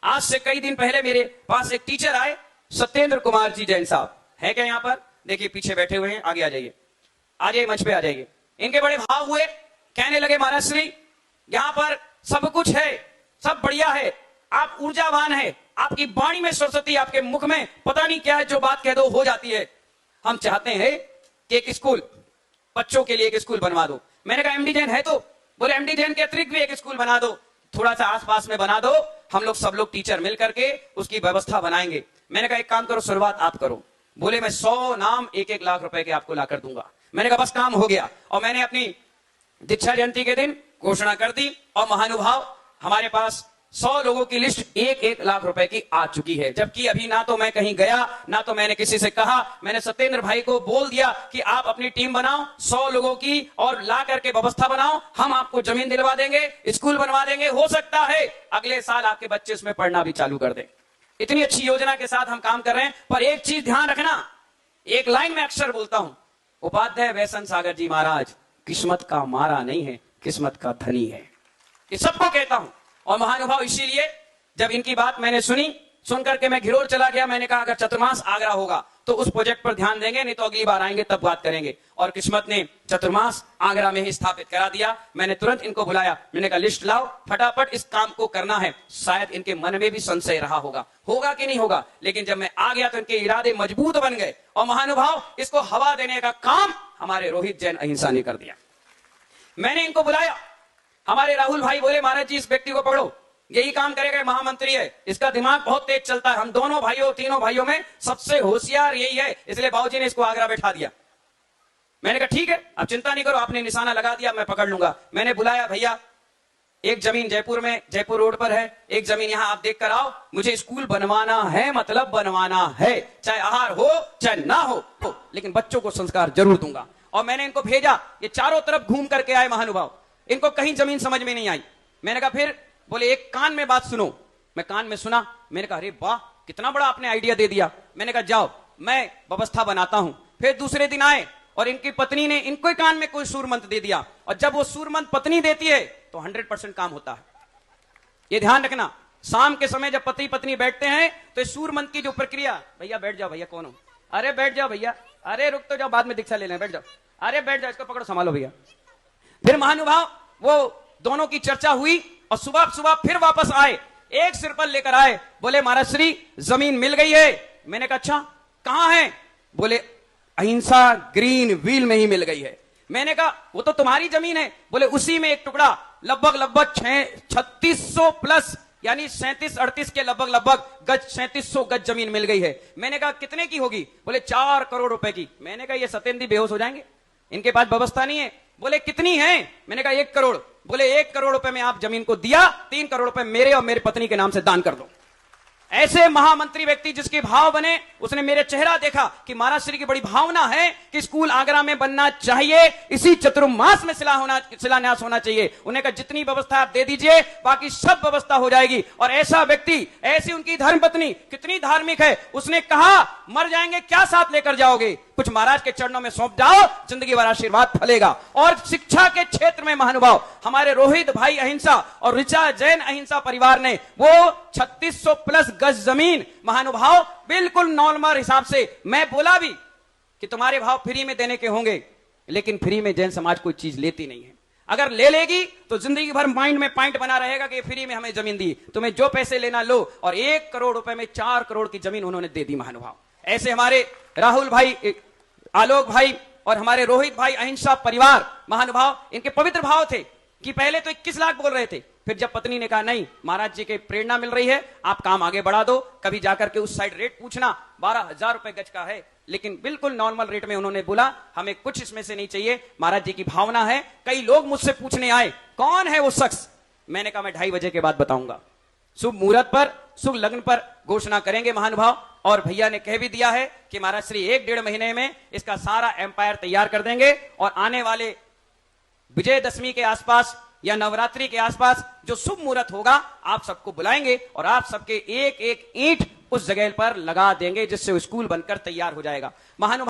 आज से कई दिन पहले मेरे पास एक टीचर आए, सत्येंद्र कुमार जी जैन साहब है क्या यहाँ पर? देखिए पीछे बैठे हुए हैं, आगे आ जाइए, आ जाइए, मंच पे आ जाइए। इनके बड़े भाव हुए, कहने लगे महाराज श्री यहाँ पर सब कुछ है, सब बढ़िया है, आप ऊर्जावान है, आपकी वाणी में सरस्वती, आपके मुख में पता नहीं क्या है, जो बात कह दो हो जाती है। हम चाहते हैं कि एक स्कूल, बच्चों के लिए एक स्कूल बनवा दो। मैंने कहा एमडी जैन है तो? बोले एमडी जैन के अतिरिक्त भी एक स्कूल बना दो, थोड़ा सा आसपास में बना दो, हम लोग सब लोग टीचर मिल करके उसकी व्यवस्था बनाएंगे। मैंने कहा एक काम करो, शुरुआत आप करो। बोले मैं 100 नाम 1-1 लाख रुपए के आपको लाकर दूंगा। मैंने कहा बस काम हो गया। और मैंने अपनी दीक्षा जयंती के दिन घोषणा कर दी और महानुभाव हमारे पास 100 लोगों की लिस्ट 1-1 लाख रुपए की आ चुकी है। जबकि अभी ना तो मैं कहीं गया, ना तो मैंने किसी से कहा, मैंने सत्येंद्र भाई को बोल दिया कि आप अपनी टीम बनाओ 100 लोगों की और ला करके व्यवस्था बनाओ, हम आपको जमीन दिलवा देंगे, स्कूल बनवा देंगे, हो सकता है अगले साल आपके बच्चे इसमें पढ़ना भी चालू कर दें। इतनी अच्छी योजना के साथ हम काम कर रहे हैं। पर एक चीज ध्यान रखना, एक लाइन में अक्सर बोलता हूं, उपाध्याय वैसन सागर जी महाराज किस्मत का मारा नहीं है, किस्मत का धनी है, ये सबको कहता हूं। और महानुभाव इसीलिए जब इनकी बात मैंने सुनकर के मैं घिरोल चला गया। मैंने कहा अगर चतुर्मास आगरा होगा तो उस प्रोजेक्ट पर ध्यान देंगे, नहीं तो अगली बार आएंगे तब बात करेंगे। और किस्मत ने चतुर्मास आगरा में ही स्थापित करा दिया। मैंने तुरंत इनको बुलाया, मैंने कहा लिस्ट लाओ, फटाफट इस काम को करना है। शायद इनके मन में भी संशय रहा होगा कि नहीं होगा, लेकिन जब मैं आ गया तो इनके इरादे मजबूत बन गए और महानुभाव इसको हवा देने का काम हमारे रोहित जैन अहिंसा ने कर दिया। मैंने इनको बुलाया, हमारे राहुल भाई बोले महाराज जी इस व्यक्ति को पकड़ो, यही काम करेगा, महामंत्री है, इसका दिमाग बहुत तेज चलता है, हम दोनों भाइयों तीनों भाइयों में सबसे होशियार यही है, इसलिए बाबूजी ने इसको आगरा बैठा दिया। मैंने कहा ठीक है, अब चिंता नहीं करो, आपने निशाना लगा दिया, मैं पकड़ लूंगा। मैंने बुलाया, भैया एक जमीन जयपुर में, जयपुर रोड पर है, एक जमीन यहां आप देख कर आओ, मुझे स्कूल बनवाना है, मतलब बनवाना है, चाहे आहार हो चाहे ना हो, लेकिन बच्चों को संस्कार जरूर दूंगा। और मैंने इनको भेजा, ये चारों तरफ घूम करके आए महानुभाव, इनको कहीं जमीन समझ में नहीं आई। मैंने कहा फिर? बोले एक कान में बात सुनो। मैं कान में सुना, मैंने कहा अरे वाह कितना बड़ा आपने आइडिया दे दिया। मैंने कहा जाओ मैं व्यवस्था बनाता हूं। फिर दूसरे दिन आए और इनकी पत्नी ने इनको कान में कोई सूर मंत्र दे दिया, और जब वो सूर मंत्र पत्नी देती है तो 100% काम होता है। ये ध्यान रखना, शाम के समय जब पति पत्नी बैठते हैं तो सूर मंत्र की जो प्रक्रिया, भैया बैठ जाओ, भैया कौन हो, अरे बैठ जाओ भैया, अरे रुक तो जाओ, बाद में दीक्षा ले लें, बैठ जाओ, अरे बैठ जाओ, इसको पकड़ो संभालो भैया। फिर महानुभाव वो दोनों की चर्चा हुई और सुबह सुबह फिर वापस आए, एक सिर पर लेकर आए, बोले महाराज श्री जमीन मिल गई है। मैंने कहा अच्छा कहां है? बोले अहिंसा ग्रीन व्हील में ही मिल गई है। मैंने कहा वो तो तुम्हारी जमीन है। बोले उसी में एक टुकड़ा लगभग 3600 प्लस यानी 37-38 के लगभग गज 3700 गज जमीन मिल गई है। मैंने कहा कितने की होगी? बोले 4 करोड़ रुपए की। मैंने कहा ये सत्येंद्र बेहोश हो जाएंगे, इनके पास व्यवस्था नहीं है। बोले कितनी है? मैंने कहा 1 करोड़। बोले 1 करोड़ रुपए में आप जमीन को दिया, 3 करोड़ रुपए मेरे और मेरी पत्नी के नाम से दान कर दो। ऐसे महामंत्री व्यक्ति जिसके भाव बने, उसने मेरे चेहरा देखा कि महाराज श्री की बड़ी भावना है कि स्कूल आगरा में बनना चाहिए, इसी चतुर्मास में शिलान्यास होना चाहिए। उन्हें कहा जितनी व्यवस्था आप दे दीजिए, बाकी सब व्यवस्था हो जाएगी। और ऐसा व्यक्ति, ऐसी उनकी धर्मपत्नी कितनी धार्मिक है, उसने कहा मर जाएंगे क्या साथ लेकर जाओगे, कुछ महाराज के चरणों में सौंप जाओ, जिंदगी भर आशीर्वाद फलेगा। और शिक्षा के क्षेत्र में महानुभाव हमारे रोहित भाई अहिंसा और ऋचा जैन अहिंसा परिवार ने वो 3600 प्लस गज जमीन महानुभाव बिल्कुल नॉर्मल हिसाब से, मैं बोला भी कि तुम्हारे भाव फ्री में देने के होंगे, लेकिन फ्री में जैन समाज कोई चीज लेती नहीं है। अगर ले लेगी तो जिंदगी भर माइंड में पॉइंट बना रहेगा कि फ्री में हमें जमीन दी, तुम्हें जो पैसे लेना लो। और 1 करोड़ रुपए में 4 करोड़ की जमीन उन्होंने दे दी महानुभाव। ऐसे हमारे राहुल भाई, आलोक भाई और हमारे रोहित भाई अहिंसा परिवार महानुभाव, इनके पवित्र भाव थे कि पहले तो 21 लाख बोल रहे थे, फिर जब पत्नी ने कहा नहीं महाराज जी के प्रेरणा मिल रही है, आप काम आगे बढ़ा दो, कभी जाकर के उस साइड रेट पूछना, 12,000 रुपए गज का है, लेकिन बिल्कुल नॉर्मल रेट में उन्होंने बोला हमें कुछ इसमें से नहीं चाहिए, महाराज जी की भावना है। कई लोग मुझसे पूछने आए कौन है वो शख्स, मैंने कहा मैं 2:30 बजे के बाद बताऊंगा, शुभ मुहूर्त पर, शुभ लग्न पर घोषणा करेंगे महानुभाव। और भैया ने कह भी दिया है कि महाराज श्री 1-1.5 महीने में इसका सारा एम्पायर तैयार कर देंगे, और आने वाले विजयदशमी के आसपास या नवरात्रि के आसपास जो शुभ मुहूर्त होगा आप सबको बुलाएंगे और आप सबके एक एक ईंट उस जगह पर लगा देंगे, जिससे स्कूल बनकर तैयार हो जाएगा। महानुभाव